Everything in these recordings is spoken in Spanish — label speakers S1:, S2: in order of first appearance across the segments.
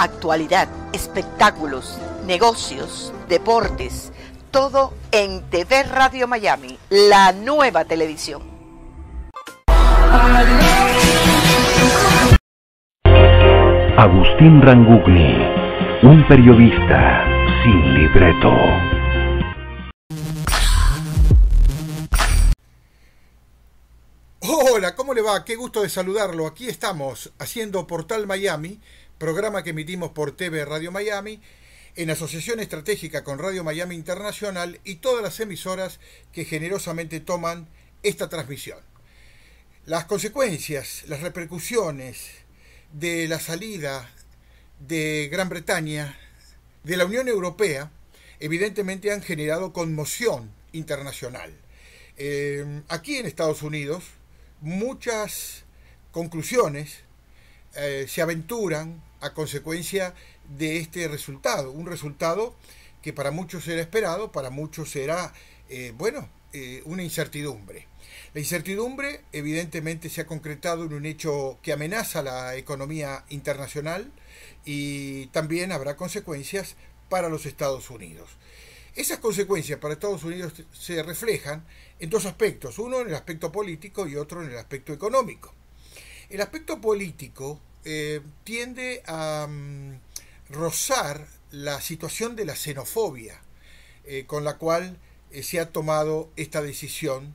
S1: Actualidad, espectáculos, negocios, deportes, todo en TV Radio Miami, la nueva televisión.
S2: Agustín Rangugni, un periodista sin libreto.
S3: Hola, ¿cómo le va? Qué gusto de saludarlo. Aquí estamos haciendo Portal Miami, programa que emitimos por TV Radio Miami, en asociación estratégica con Radio Miami Internacional y todas las emisoras que generosamente toman esta transmisión. Las consecuencias, las repercusiones de la salida de Gran Bretaña de la Unión Europea, evidentemente han generado conmoción internacional. Aquí en Estados Unidos, muchas conclusiones se aventuran a consecuencia de este resultado, un resultado que para muchos era esperado, para muchos era, una incertidumbre. La incertidumbre evidentemente se ha concretado en un hecho que amenaza la economía internacional y también habrá consecuencias para los Estados Unidos. Esas consecuencias para Estados Unidos se reflejan en dos aspectos, uno en el aspecto político y otro en el aspecto económico. El aspecto político tiende a rozar la situación de la xenofobia con la cual se ha tomado esta decisión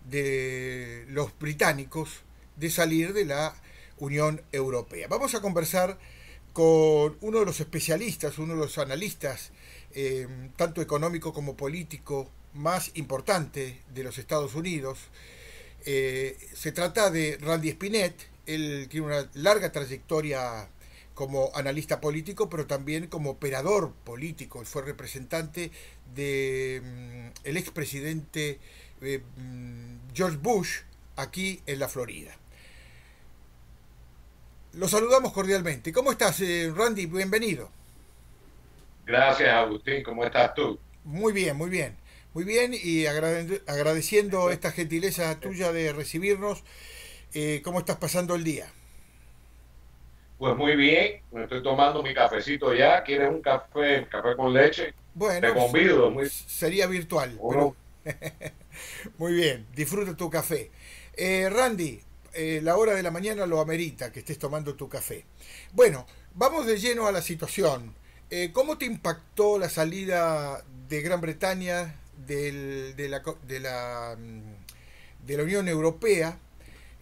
S3: de los británicos de salir de la Unión Europea. Vamos a conversar con uno de los especialistas, uno de los analistas, tanto económico como político, más importante de los Estados Unidos. Se trata de Randy Spinet. Él tiene una larga trayectoria como analista político, pero también como operador político. Él fue representante de el expresidente George Bush aquí en la Florida. Lo saludamos cordialmente. ¿Cómo estás, Randy? Bienvenido.
S4: Gracias, Agustín. ¿Cómo estás tú?
S3: Muy bien, muy bien. Muy bien, y agradeciendo esta gentileza tuya de recibirnos. ¿Cómo estás pasando el día?
S4: Pues muy bien, me estoy tomando mi cafecito ya. ¿Quieres un café con leche?
S3: Bueno,
S4: te convido.
S3: Sería virtual. Pero... Muy bien, disfruta tu café. Randy, la hora de la mañana lo amerita que estés tomando tu café. Bueno, vamos de lleno a la situación. ¿Cómo te impactó la salida de Gran Bretaña de la Unión Europea?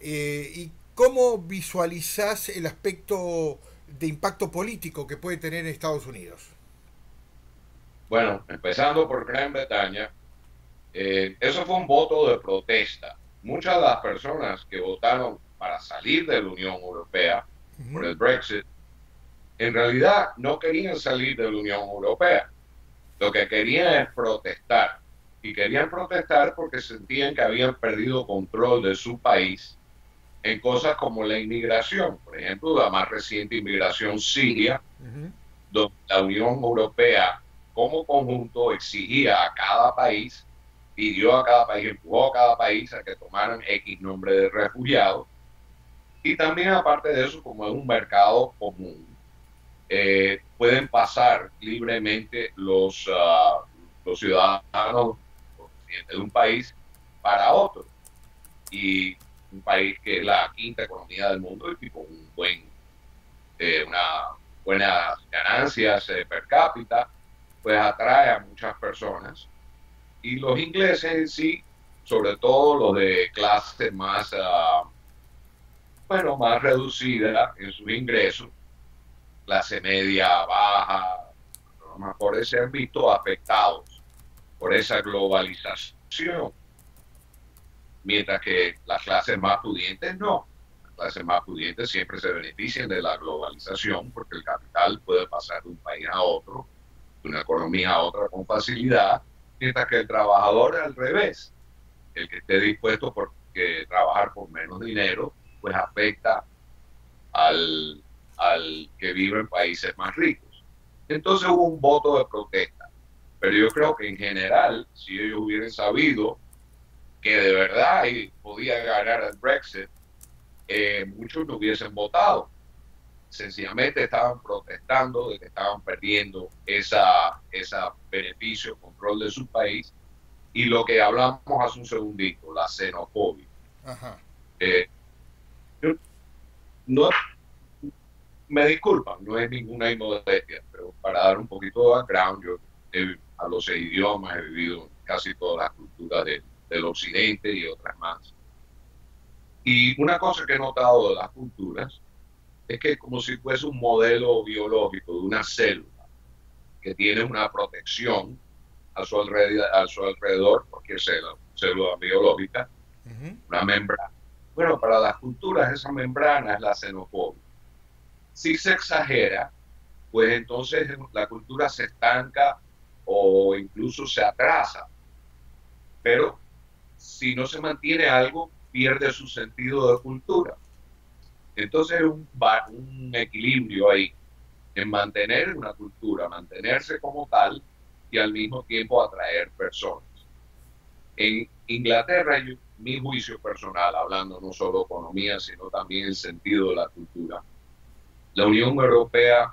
S3: ¿Y cómo visualizás el aspecto de impacto político que puede tener en Estados Unidos?
S4: Bueno, empezando por Gran Bretaña, eso fue un voto de protesta. Muchas de las personas que votaron para salir de la Unión Europea por el Brexit, en realidad no querían salir de la Unión Europea. Lo que querían es protestar. Y querían protestar porque sentían que habían perdido control de su país en cosas como la inmigración. Por ejemplo, la más reciente inmigración siria, donde la Unión Europea como conjunto exigía a cada país, pidió a cada país, empujó a cada país a que tomaran X nombre de refugiados. Y también, aparte de eso, como es un mercado común, pueden pasar libremente los ciudadanos de un país para otro. Y un país que es la quinta economía del mundo y con una buenas ganancias per cápita, pues atrae a muchas personas. Y los ingleses en sí, sobre todo los de clase más, más reducida en sus ingresos, clase media, baja, a lo mejor se han visto afectados por esa globalización, mientras que las clases más pudientes no. Las clases más pudientes siempre se benefician de la globalización porque el capital puede pasar de un país a otro, de una economía a otra con facilidad, mientras que el trabajador al revés, el que esté dispuesto a trabajar por menos dinero, pues afecta al que vive en países más ricos. Entonces hubo un voto de protesta, pero yo creo que en general, si ellos hubieran sabido que de verdad podía ganar el Brexit, muchos no hubiesen votado. sencillamente estaban protestando de que estaban perdiendo esa beneficio, control de su país, y lo que hablamos hace un segundito, la xenofobia.
S3: Ajá.
S4: Yo no, me disculpan, no es ninguna inmodestia, pero para dar un poquito de background, yo a los 6 idiomas he vivido en casi todas las culturas del occidente y otras más. Y una cosa que he notado de las culturas es que es como si fuese un modelo biológico de una célula que tiene una protección a su alrededor, porque es célula biológica, una membrana. Bueno, para las culturas esa membrana es la xenofobia. Si se exagera, pues entonces la cultura se estanca o incluso se atrasa. Pero si no se mantiene algo, pierde su sentido de cultura. Entonces un equilibrio ahí en mantener una cultura, mantenerse como tal y al mismo tiempo atraer personas. En Inglaterra, mi juicio personal, hablando no solo de economía, sino también el sentido de la cultura, la Unión Europea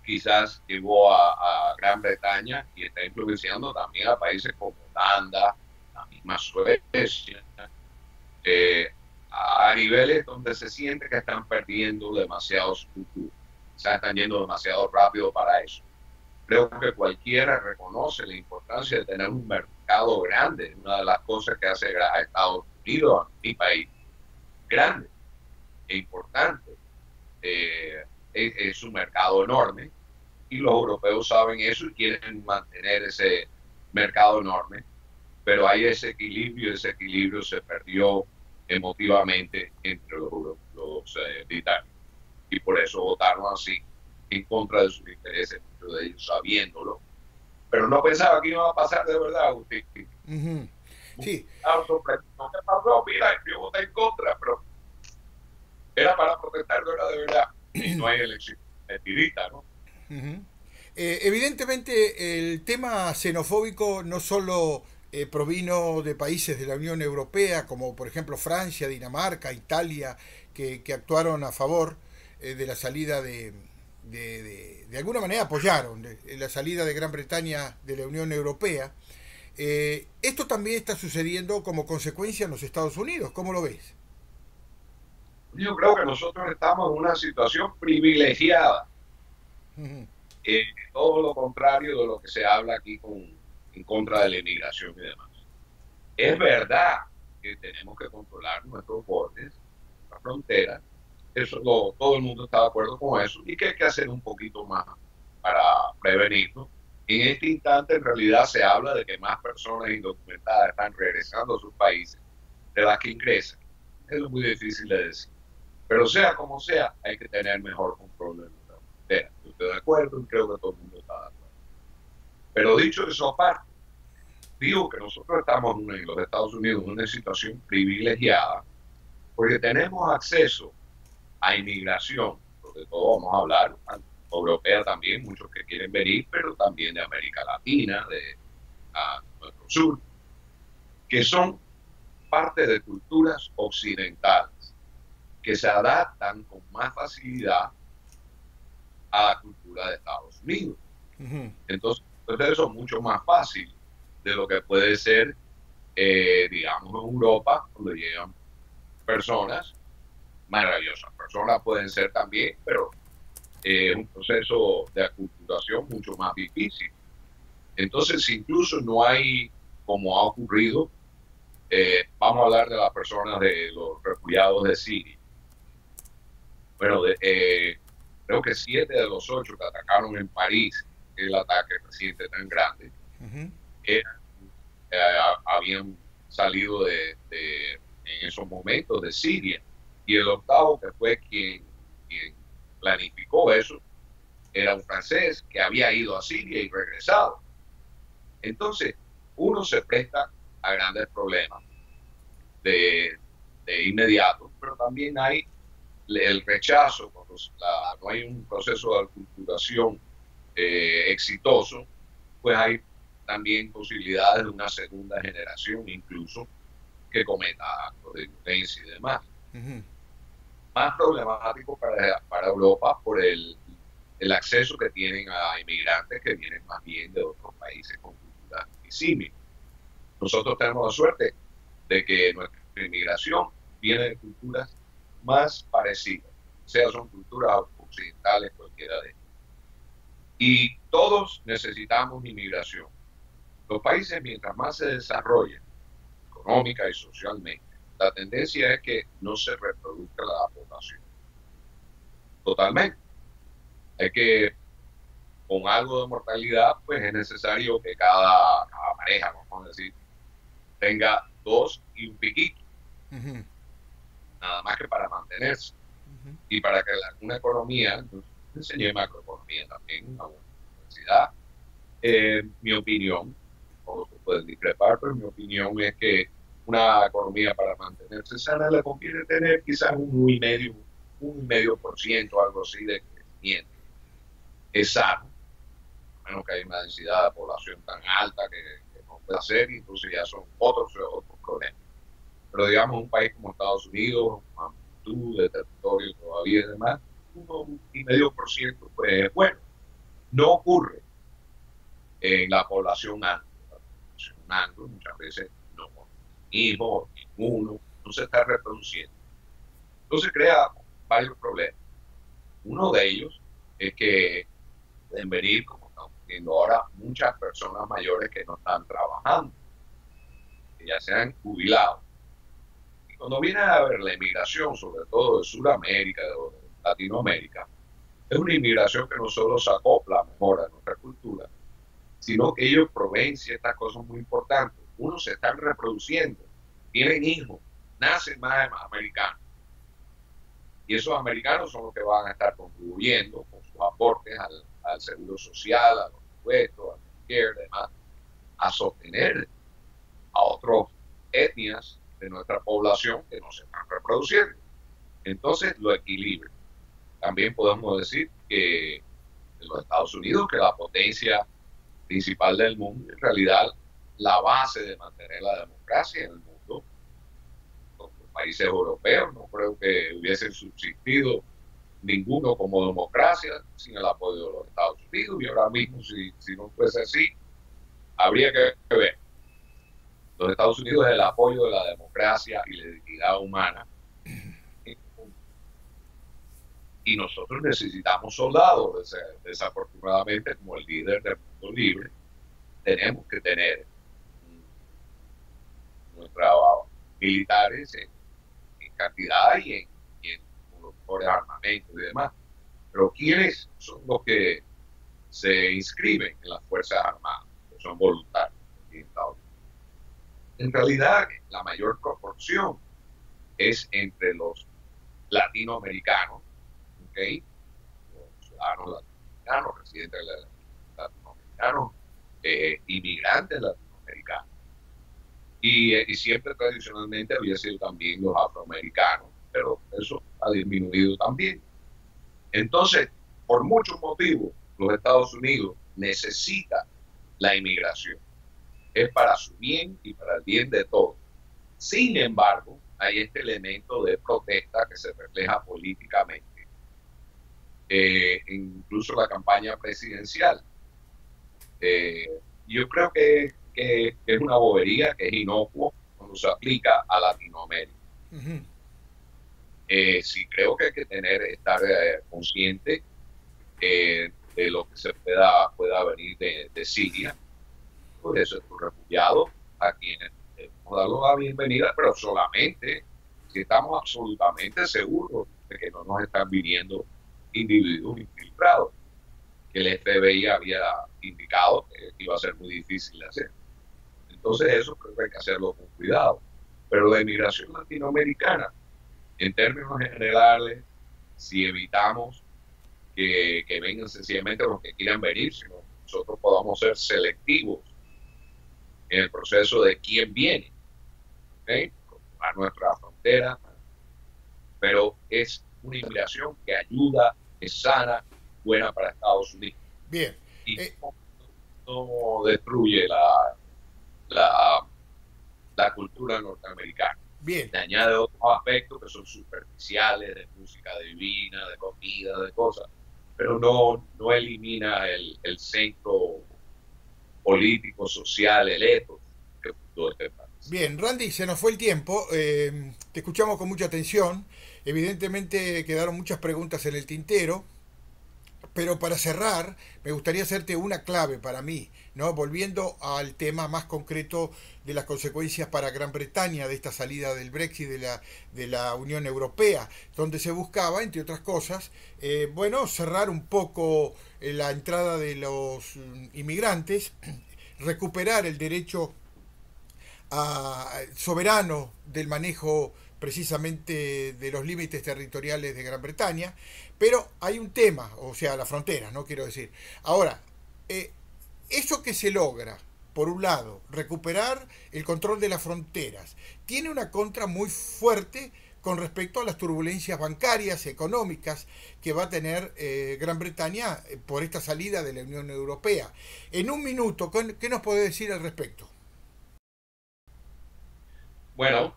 S4: quizás llevó a Gran Bretaña y está influenciando también a países como Holanda, la misma Suecia, a niveles donde se siente que están perdiendo demasiados culturas. Quizás están yendo demasiado rápido para eso. Creo que cualquiera reconoce la importancia de tener un mercado grande. Una de las cosas que hace a Estados Unidos, a mi país, grande e importante. Es un mercado enorme y los europeos saben eso y quieren mantener ese mercado enorme, pero hay ese equilibrio se perdió emotivamente entre los británicos y por eso votaron así en contra de sus intereses, muchos de ellos sabiéndolo, pero no pensaba que iba a pasar de verdad, Agustín.
S3: Sí.
S4: No te pasó, mira, yo voté en contra, pero era para protestar, no era de verdad. Y no hay elección mentirita, ¿no?
S3: Evidentemente el tema xenofóbico no solo provino de países de la Unión Europea, como por ejemplo Francia, Dinamarca, Italia, que actuaron a favor de la salida de alguna manera apoyaron la salida de Gran Bretaña de la Unión Europea. Esto también está sucediendo como consecuencia en los Estados Unidos. ¿Cómo lo ves?
S4: Yo creo que nosotros estamos en una situación privilegiada. Todo lo contrario de lo que se habla aquí en contra de la inmigración y demás. Es verdad que tenemos que controlar nuestros bordes, la frontera. Todo el mundo está de acuerdo con eso y que hay que hacer un poquito más para prevenirlo. En este instante, en realidad, se habla de que más personas indocumentadas están regresando a sus países de las que ingresan. Eso es muy difícil de decir. Pero sea como sea, hay que tener mejor control de nuestra frontera. Yo estoy de acuerdo y creo que todo el mundo está de acuerdo. Pero dicho eso aparte, digo que nosotros estamos en los Estados Unidos en una situación privilegiada porque tenemos acceso a inmigración, sobre todo vamos a hablar, europea también, muchos que quieren venir, pero también de América Latina, de nuestro sur, que son parte de culturas occidentales, que se adaptan con más facilidad a la cultura de Estados Unidos. Entonces eso es mucho más fácil de lo que puede ser, digamos, en Europa, donde llegan personas maravillosas. Personas pueden ser también, pero es un proceso de aculturación mucho más difícil. Entonces, incluso no hay, como ha ocurrido, vamos a hablar de las personas de los refugiados de Siria. Bueno, creo que 7 de los 8 que atacaron en París, el ataque reciente tan grande, habían salido en esos momentos de Siria. Y el octavo, que fue quien planificó eso, era un francés que había ido a Siria y regresado. Entonces, uno se presta a grandes problemas de inmediato, pero también hay el rechazo, cuando no hay un proceso de aculturación exitoso, pues hay también posibilidades de una segunda generación incluso que cometa actos de violencia y demás. más problemático para Europa por el acceso que tienen a inmigrantes que vienen más bien de otros países con culturas disímiles. Nosotros tenemos la suerte de que nuestra inmigración viene de culturas más parecidas, o sea, son culturas occidentales cualquiera de ellas. Y todos necesitamos inmigración. Los países, mientras más se desarrollen económica y socialmente, la tendencia es que no se reproduzca la población totalmente. Es que con algo de mortalidad, pues es necesario que cada pareja, vamos a decir, tenga 2 y un piquito, nada más que para mantenerse. Y para que una economía, enseñé macroeconomía también en una universidad, mi opinión, todos pueden discrepar, pero mi opinión es que una economía para mantenerse sana le conviene tener quizás un 1,5%, algo así de crecimiento. Es sano, a menos que haya una densidad de población tan alta que no puede hacer, y entonces ya son otros problemas. Pero digamos un país como Estados Unidos, amplitud de territorio todavía y demás, 1,5% pues es bueno. No ocurre en la población anglo. La población anglo muchas veces no hijos, ninguno, no se está reproduciendo. Entonces crea varios problemas. Uno de ellos es que pueden venir, como estamos viendo ahora, muchas personas mayores que no están trabajando, que ya se han jubilado. Y cuando viene a ver la inmigración, sobre todo de Sudamérica, de Latinoamérica, es una inmigración que no solo se acopla mejor a nuestra cultura, sino que ellos proveen ciertas cosas muy importantes. Uno, se están reproduciendo, tienen hijos, nacen más americanos. Y esos americanos son los que van a estar contribuyendo con sus aportes al seguro social, a los impuestos, al Medicare, demás, a sostener a otras etnias de nuestra población que no se están reproduciendo. Entonces lo equilibra. También podemos decir que en los Estados Unidos, que la potencia principal del mundo, en realidad la base de mantener la democracia en el mundo, los países europeos no creo que hubiesen subsistido ninguno como democracia sin el apoyo de los Estados Unidos, y ahora mismo si no fuese así, habría que ver. Los Estados Unidos es el apoyo de la democracia y la dignidad humana, y nosotros necesitamos soldados. Desafortunadamente, como el líder del mundo libre, tenemos que tener nuestros militares en cantidad y en los mejores armamentos y demás. Pero ¿quiénes son los que se inscriben en las Fuerzas Armadas? Que son voluntarios. En realidad, la mayor proporción es entre los latinoamericanos, ¿okay? Los ciudadanos latinoamericanos, residentes latinoamericanos, inmigrantes latinoamericanos. Y siempre tradicionalmente había sido también los afroamericanos, pero eso ha disminuido también. Entonces, por muchos motivos, los Estados Unidos necesitan la inmigración. Es para su bien y para el bien de todos. Sin embargo, hay este elemento de protesta que se refleja políticamente. Incluso la campaña presidencial. Yo creo que es una bobería, que es inocuo cuando se aplica a Latinoamérica. Sí creo que hay que estar consciente de lo que se pueda venir de Siria, por eso estos refugiados, a quienes debemos darles la bienvenida, pero solamente si estamos absolutamente seguros de que no nos están viniendo individuos infiltrados, que el FBI había indicado que iba a ser muy difícil de hacer. Entonces eso creo que hay que hacerlo con cuidado. Pero la inmigración latinoamericana, en términos generales, si evitamos que vengan sencillamente los que quieran venir, sino nosotros podamos ser selectivos en el proceso de quién viene, ¿okay? A nuestra frontera, pero es una inmigración que ayuda, es sana, buena para Estados Unidos.
S3: Bien.
S4: Y no destruye la cultura norteamericana.
S3: Bien.
S4: Le añade otros aspectos que son superficiales, de música divina, de comida, de cosas, pero no elimina el centro político, social, el ethos que fundó este país.
S3: Bien, Randy, se nos fue el tiempo, te escuchamos con mucha atención, evidentemente quedaron muchas preguntas en el tintero, pero para cerrar, me gustaría hacerte una clave para mí, ¿no? Volviendo al tema más concreto de las consecuencias para Gran Bretaña de esta salida del Brexit de la Unión Europea, donde se buscaba, entre otras cosas, cerrar un poco la entrada de los inmigrantes, recuperar el derecho soberano del manejo precisamente de los límites territoriales de Gran Bretaña, pero hay un tema, o sea, las fronteras, no quiero decir. Ahora, eso que se logra, por un lado, recuperar el control de las fronteras, tiene una contra muy fuerte con respecto a las turbulencias bancarias, económicas, que va a tener Gran Bretaña por esta salida de la Unión Europea. En un minuto, ¿qué nos puede decir al respecto?
S4: Bueno,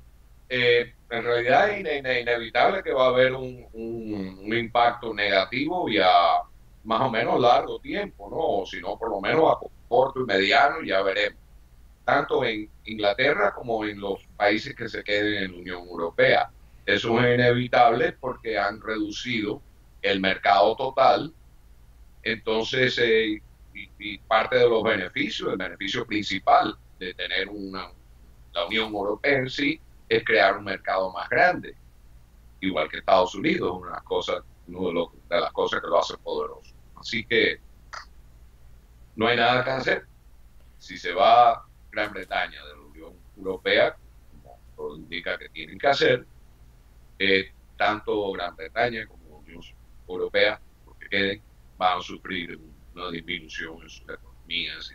S4: en realidad es inevitable que va a haber un impacto negativo y a más o menos largo tiempo, ¿no? O si no, por lo menos a corto y mediano, ya veremos. Tanto en Inglaterra como en los países que se queden en la Unión Europea. Eso es inevitable porque han reducido el mercado total. Entonces, y parte de los beneficios, el beneficio principal de tener la Unión Europea en sí, es crear un mercado más grande, igual que Estados Unidos, una de las cosas que lo hace poderoso. Así que no hay nada que hacer. Si se va Gran Bretaña de la Unión Europea, como todo indica que tienen que hacer, tanto Gran Bretaña como la Unión Europea, porque queden, van a sufrir una disminución en sus economías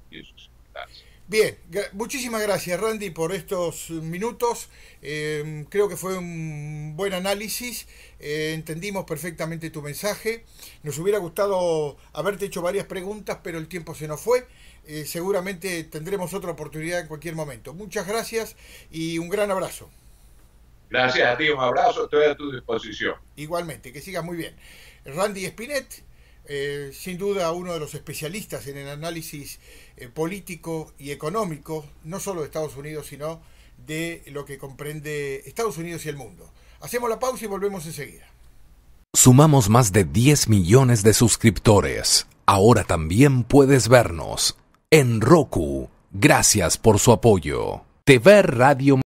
S4: y en sus actividades.
S3: Bien, muchísimas gracias Randy por estos minutos, creo que fue un buen análisis, entendimos perfectamente tu mensaje, nos hubiera gustado haberte hecho varias preguntas, pero el tiempo se nos fue, seguramente tendremos otra oportunidad en cualquier momento. Muchas gracias y un gran abrazo.
S4: Gracias a ti, un abrazo, estoy a tu disposición.
S3: Igualmente, que sigas muy bien. Randy Spinet, sin duda uno de los especialistas en el análisis político y económico, no solo de Estados Unidos, sino de lo que comprende Estados Unidos y el mundo. Hacemos la pausa y volvemos enseguida.
S5: Sumamos más de 10 millones de suscriptores. Ahora también puedes vernos en Roku. Gracias por su apoyo. TV Radio.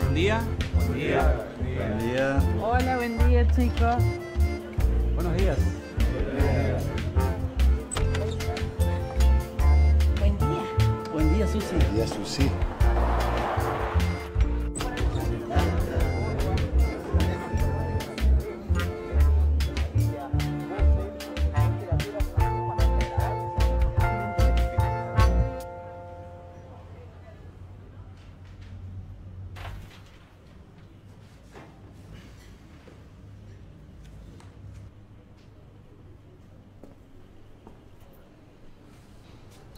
S6: Buen día. Buen día.
S7: Buen día.
S8: Hola, buen día, chicos.
S6: Buenos días.
S8: Buen día.
S6: Buen día, Susi.
S7: Buen día, Susi.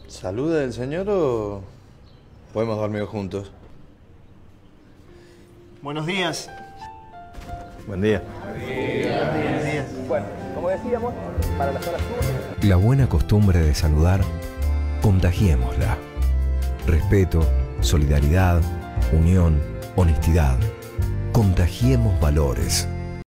S7: ¿Saluda del señor o podemos dormir juntos?
S9: Buenos días.
S7: Buen día.
S9: Buenos días.
S10: Bueno, como decíamos, para la zona sur...
S5: La buena costumbre de saludar, contagiémosla. Respeto, solidaridad, unión, honestidad. Contagiemos valores.